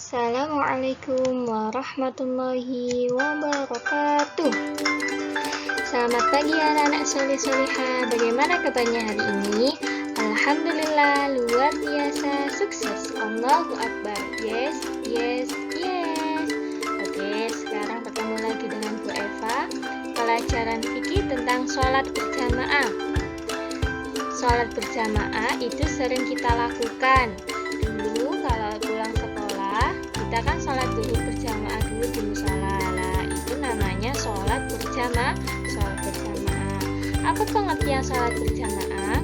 Assalamualaikum warahmatullahi wabarakatuh. Selamat pagi anak-anak soleh-soleha. Bagaimana kabarnya hari ini? Alhamdulillah, luar biasa, sukses. Allahu Akbar. Yes, yes, yes. Oke, sekarang ketemu lagi dengan Bu Eva. Pelajaran fikih tentang sholat berjamaah. Sholat berjamaah itu sering kita lakukan. Dulu kalau pulang sekolah, kita kan sholat dulu berjamaah dulu di musola. Nah, itu namanya sholat berjamaah. Sholat berjamaah. Apa pengertian sholat berjamaah?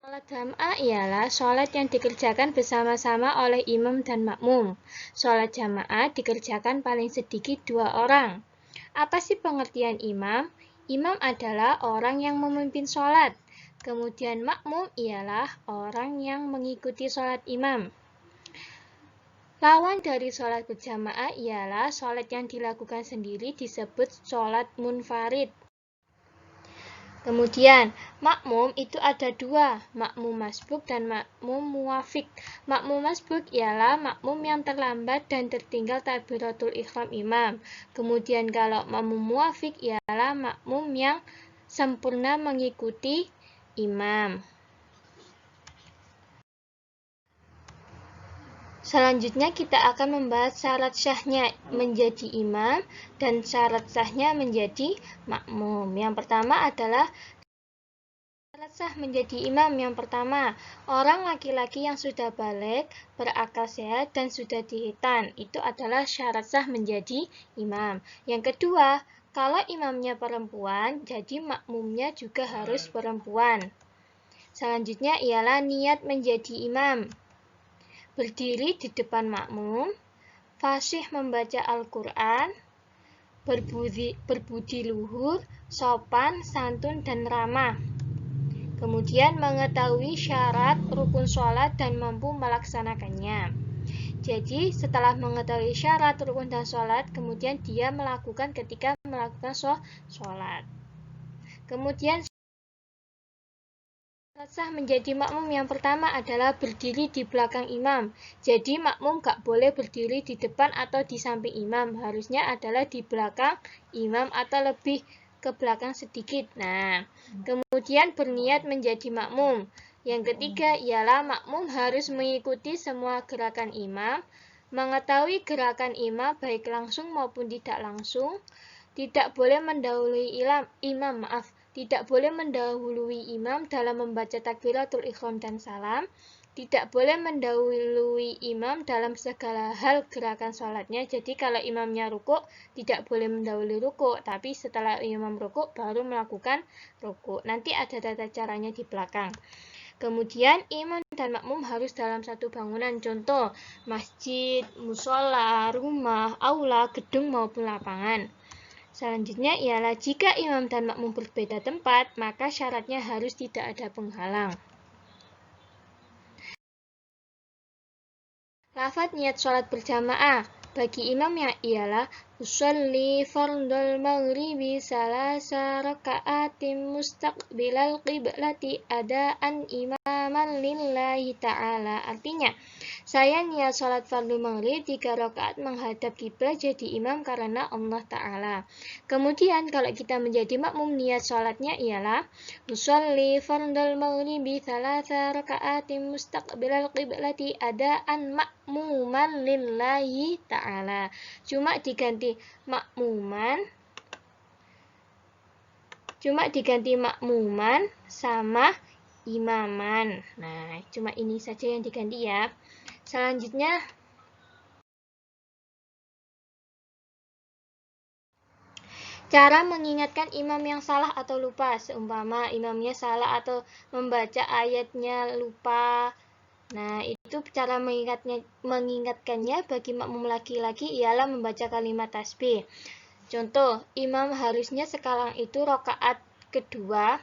Sholat jamaah ialah sholat yang dikerjakan bersama-sama oleh imam dan makmum. Sholat jamaah dikerjakan paling sedikit 2 orang. Apa sih pengertian imam? Imam adalah orang yang memimpin sholat. Kemudian makmum ialah orang yang mengikuti sholat imam. Lawan dari sholat berjamaah ialah sholat yang dilakukan sendiri disebut sholat munfarid. Kemudian, makmum itu ada 2, makmum masbuk dan makmum muwafiq. Makmum masbuk ialah makmum yang terlambat dan tertinggal takbiratul ihram imam. Kemudian kalau makmum muwafiq ialah makmum yang sempurna mengikuti imam. Selanjutnya kita akan membahas syarat syahnya menjadi imam dan syarat sahnya menjadi makmum. Yang pertama adalah syarat sah menjadi imam. Yang pertama, orang laki-laki yang sudah baligh, berakal sehat dan sudah dihitan. Itu adalah syarat sah menjadi imam. Yang kedua, kalau imamnya perempuan, jadi makmumnya juga harus perempuan. Selanjutnya ialah niat menjadi imam. Berdiri di depan makmum, fasih membaca Al-Quran, berbudi luhur, sopan, santun, dan ramah. Kemudian mengetahui syarat rukun sholat dan mampu melaksanakannya. Jadi setelah mengetahui syarat rukun dan sholat, kemudian dia melakukan ketika melakukan sholat. Kemudian syarat sah menjadi makmum yang pertama adalah berdiri di belakang imam. Jadi makmum gak boleh berdiri di depan atau di samping imam. Harusnya adalah di belakang imam atau lebih ke belakang sedikit. Nah, kemudian berniat menjadi makmum. Yang ketiga ialah makmum harus mengikuti semua gerakan imam, mengetahui gerakan imam baik langsung maupun tidak langsung, tidak boleh mendahului imam. Tidak boleh mendahului imam dalam membaca takbiratul ihram dan salam. Tidak boleh mendahului imam dalam segala hal gerakan sholatnya. Jadi kalau imamnya rukuk, tidak boleh mendahului rukuk. Tapi setelah imam rukuk, baru melakukan rukuk. Nanti ada tata caranya di belakang. Kemudian imam dan makmum harus dalam satu bangunan. Contoh, masjid, musola, rumah, aula, gedung maupun lapangan. Selanjutnya ialah jika imam dan makmum berbeda tempat, maka syaratnya harus tidak ada penghalang. Lafaz niat sholat berjamaah bagi imam yang ialah usolli fardal maghribi salasa raka'atin mustaqbilal qiblati adaan imaman lillahi ta'ala. Artinya, saya niat sholat fardu maghrib 3 rakaat menghadap kiblat jadi imam karena Allah Ta'ala. Kemudian kalau kita menjadi makmum, niat sholatnya ialah usolli fardal maghribi salasa raka'atin mustaqbilal qiblati adaan makmuman lillahi ta'ala. Cuma diganti makmuman sama imaman. Nah, cuma ini saja yang diganti ya. Selanjutnya, cara mengingatkan imam yang salah atau lupa. Seumpama imamnya salah atau membaca ayatnya lupa. Nah, itu cara mengingatkannya bagi makmum laki-laki ialah membaca kalimat tasbih. Contoh, imam harusnya sekarang itu rakaat kedua,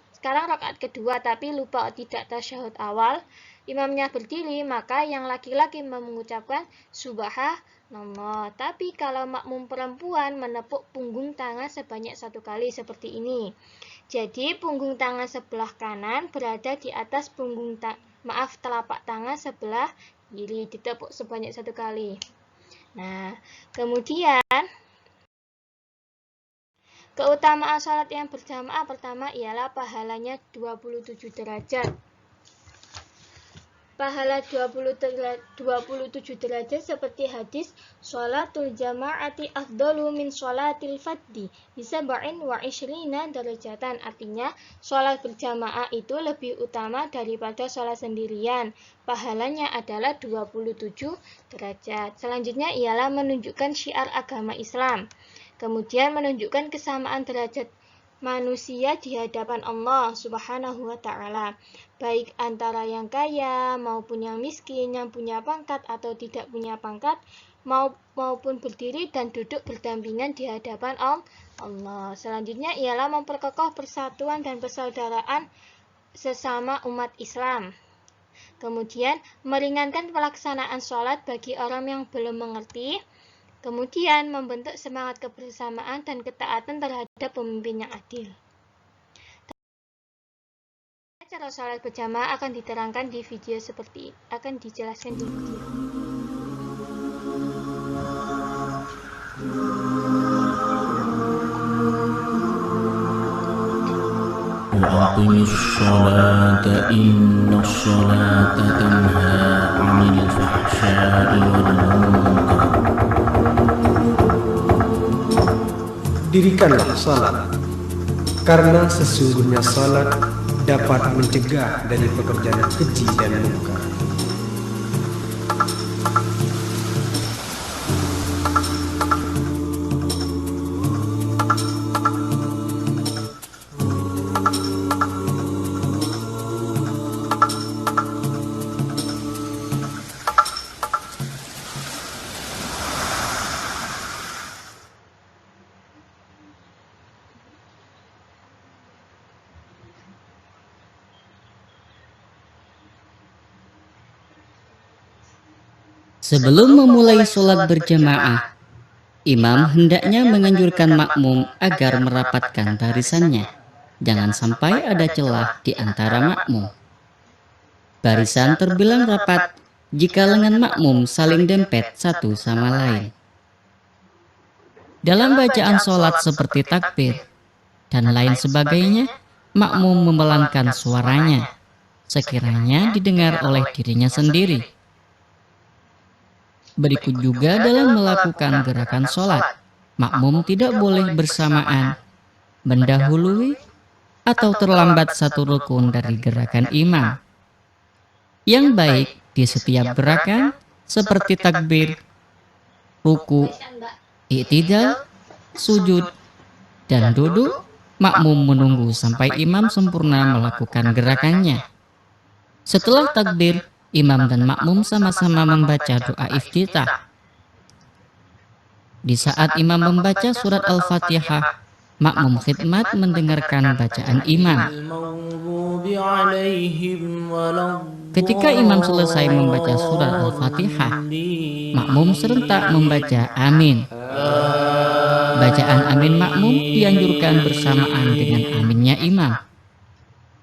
tapi lupa tidak tasyahud awal. Imamnya berdiri, maka yang laki-laki mengucapkan subhanallah. Tapi kalau makmum perempuan menepuk punggung tangan sebanyak 1 kali seperti ini. Jadi punggung tangan sebelah kanan berada di atas telapak tangan sebelah kiri, ditepuk sebanyak 1 kali. Nah, kemudian keutamaan sholat yang berjamaah pertama ialah pahalanya 27 derajat. Pahala 27 derajat seperti hadis sholatul jama'ati afdalu min sholatil faddi bisab'in wa ishrina darajatan. Artinya, sholat berjamaah itu lebih utama daripada sholat sendirian. Pahalanya adalah 27 derajat. Selanjutnya ialah menunjukkan syiar agama Islam. Kemudian menunjukkan kesamaan derajat manusia di hadapan Allah Subhanahu wa Ta'ala, baik antara yang kaya maupun yang miskin, yang punya pangkat atau tidak punya pangkat, maupun berdiri dan duduk berdampingan di hadapan Allah. Selanjutnya ialah memperkokoh persatuan dan persaudaraan sesama umat Islam. Kemudian meringankan pelaksanaan sholat bagi orang yang belum mengerti. Kemudian membentuk semangat kebersamaan dan ketaatan terhadap pemimpin yang adil. Cara sholat berjamaah akan diterangkan di video akan dijelaskan di video. Aqimis sholata inna sholata tanha 'anil fahsya'i wal munkar. Dirikanlah salat, karena sesungguhnya salat dapat mencegah dari pekerjaan keji dan munkar. Sebelum memulai sholat berjamaah, imam hendaknya menganjurkan makmum agar merapatkan barisannya. Jangan sampai ada celah di antara makmum. Barisan terbilang rapat jika lengan makmum saling dempet satu sama lain. Dalam bacaan sholat seperti takbir dan lain sebagainya, makmum memelankan suaranya, sekiranya didengar oleh dirinya sendiri. Berikut juga dalam melakukan gerakan sholat, makmum tidak boleh bersamaan, mendahului, atau terlambat satu rukun dari gerakan imam. Yang baik di setiap gerakan seperti takbir, ruku, i'tidal, sujud, dan duduk, makmum menunggu sampai imam sempurna melakukan gerakannya. Setelah takbir, imam dan makmum sama-sama membaca doa iftitah. Di saat imam membaca surat Al-Fatihah, makmum khidmat mendengarkan bacaan imam. Ketika imam selesai membaca surat Al-Fatihah, makmum serentak membaca amin. Bacaan amin makmum dianjurkan bersamaan dengan aminnya imam.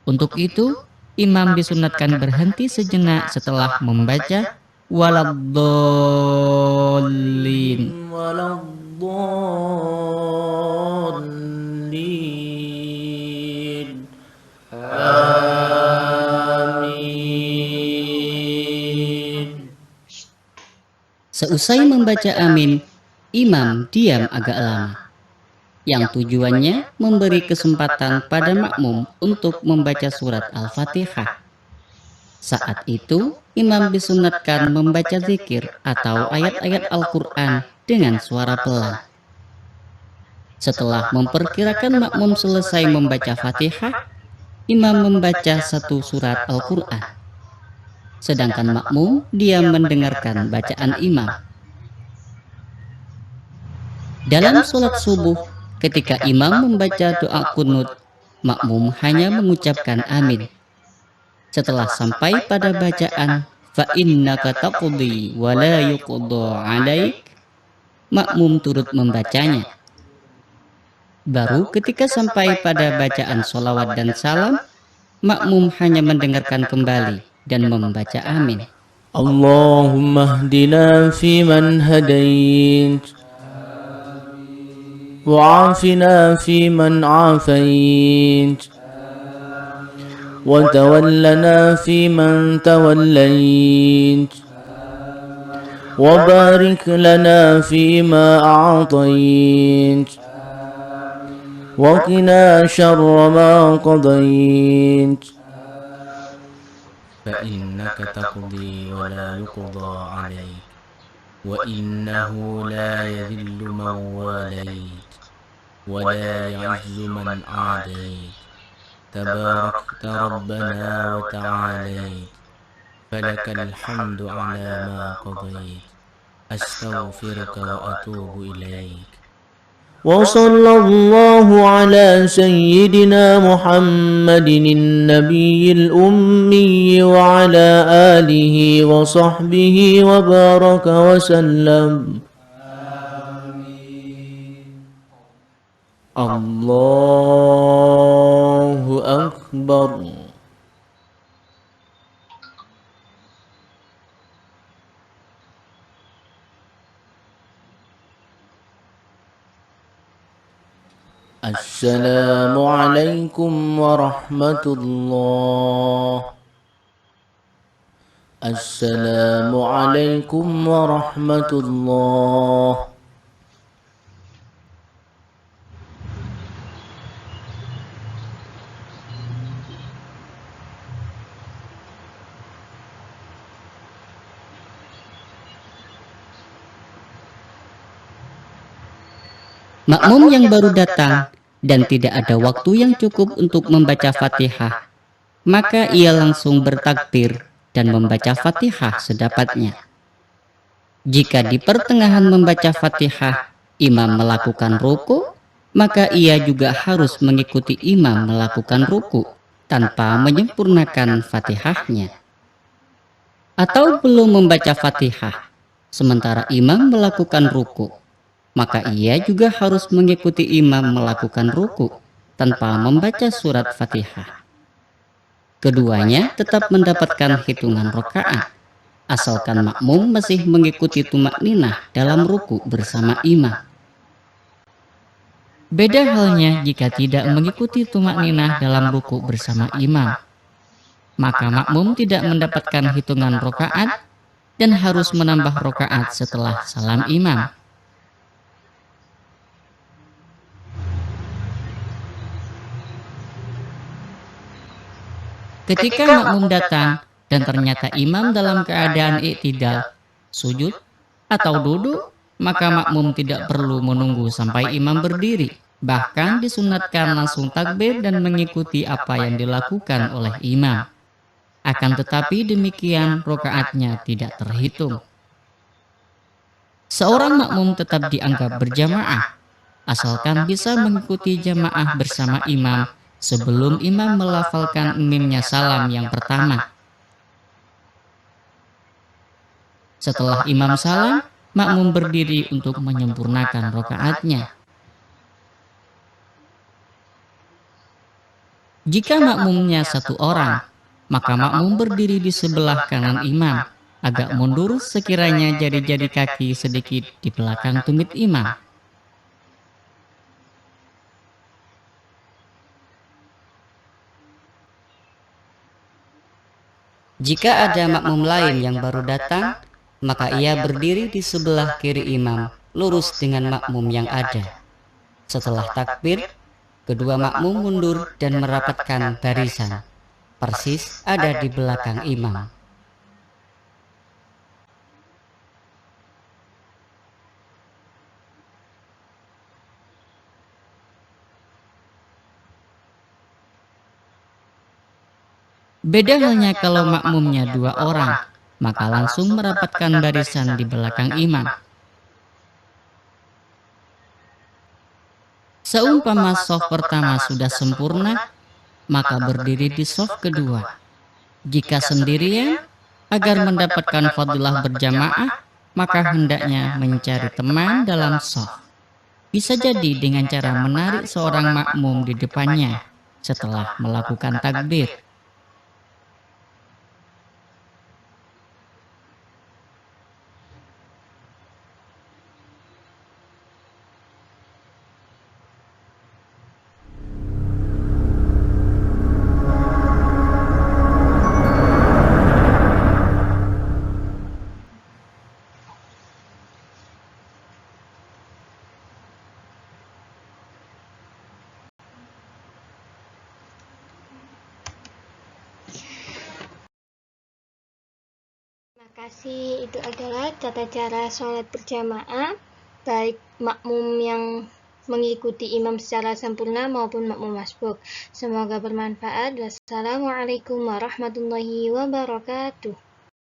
Untuk itu, imam disunatkan berhenti sejenak setelah membaca waladdallin. Seusai membaca amin, imam diam agak lama, yang tujuannya memberi kesempatan pada makmum untuk membaca surat Al-Fatihah. Saat itu, imam disunatkan membaca zikir atau ayat-ayat Al-Quran dengan suara pelan. Setelah memperkirakan makmum selesai membaca Fatihah, imam membaca satu surat Al-Quran. Sedangkan makmum diam mendengarkan bacaan imam. Dalam sholat subuh, ketika imam membaca doa kunut, makmum hanya mengucapkan amin. Setelah sampai pada bacaan fa innaka taqdi wa la yuqda 'alaik, makmum turut membacanya. Baru ketika sampai pada bacaan sholawat dan salam, makmum hanya mendengarkan kembali dan membaca amin. Allahumma hdina fiman hadait وعافنا فيمن عافيت وتولنا فيمن توليت وبارك لنا فيما أعطيت وقنا شر ما قضيت فإنك تقضي ولا يقضى عليك وإنه لا يذل من واليت ولا يعز من عاديت تباركت ربنا وتعاليت فلك الحمد على ما قضيت أستغفرك وأتوب إليك وصلى الله على سيدنا محمد النبي الأمي وعلى آله وصحبه وبارك وسلم. الله أكبر. السلام عليكم ورحمة الله. السلام عليكم ورحمة الله. Makmum yang baru datang dan tidak ada waktu yang cukup untuk membaca Fatihah, maka ia langsung bertakbir dan membaca Fatihah sedapatnya. Jika di pertengahan membaca Fatihah, imam melakukan ruku, maka ia juga harus mengikuti imam melakukan ruku tanpa menyempurnakan Fatihahnya. Atau belum membaca Fatihah, sementara imam melakukan ruku, maka ia juga harus mengikuti imam melakukan ruku tanpa membaca surat Fatihah. Keduanya tetap mendapatkan hitungan rakaat, asalkan makmum masih mengikuti tumakninah dalam ruku bersama imam. Beda halnya jika tidak mengikuti tumakninah dalam ruku bersama imam, maka makmum tidak mendapatkan hitungan rakaat dan harus menambah rakaat setelah salam imam. Ketika makmum datang dan ternyata imam dalam keadaan i'tidal, sujud, atau duduk, maka makmum tidak perlu menunggu sampai imam berdiri. Bahkan disunatkan langsung takbir dan mengikuti apa yang dilakukan oleh imam. Akan tetapi demikian rakaatnya tidak terhitung. Seorang makmum tetap dianggap berjamaah, asalkan bisa mengikuti jamaah bersama imam sebelum imam melafalkan mimnya salam yang pertama. Setelah imam salam, makmum berdiri untuk menyempurnakan rakaatnya. Jika makmumnya satu orang, maka makmum berdiri di sebelah kanan imam, agak mundur sekiranya jari-jari kaki sedikit di belakang tumit imam. Jika ada makmum lain yang baru datang, maka ia berdiri di sebelah kiri imam, lurus dengan makmum yang ada. Setelah takbir, kedua makmum mundur dan merapatkan barisan, persis ada di belakang imam. Beda halnya kalau makmumnya dua orang, maka langsung merapatkan barisan di belakang imam. Seumpama shaf pertama sudah sempurna, maka berdiri di shaf kedua. Jika sendirian, agar mendapatkan fadilah berjamaah, maka hendaknya mencari teman dalam shaf. Bisa jadi dengan cara menarik seorang makmum di depannya setelah melakukan takbir. Terima kasih. Itu adalah tata cara sholat berjamaah, baik makmum yang mengikuti imam secara sempurna maupun makmum masbuk. Semoga bermanfaat. Wassalamualaikum warahmatullahi wabarakatuh.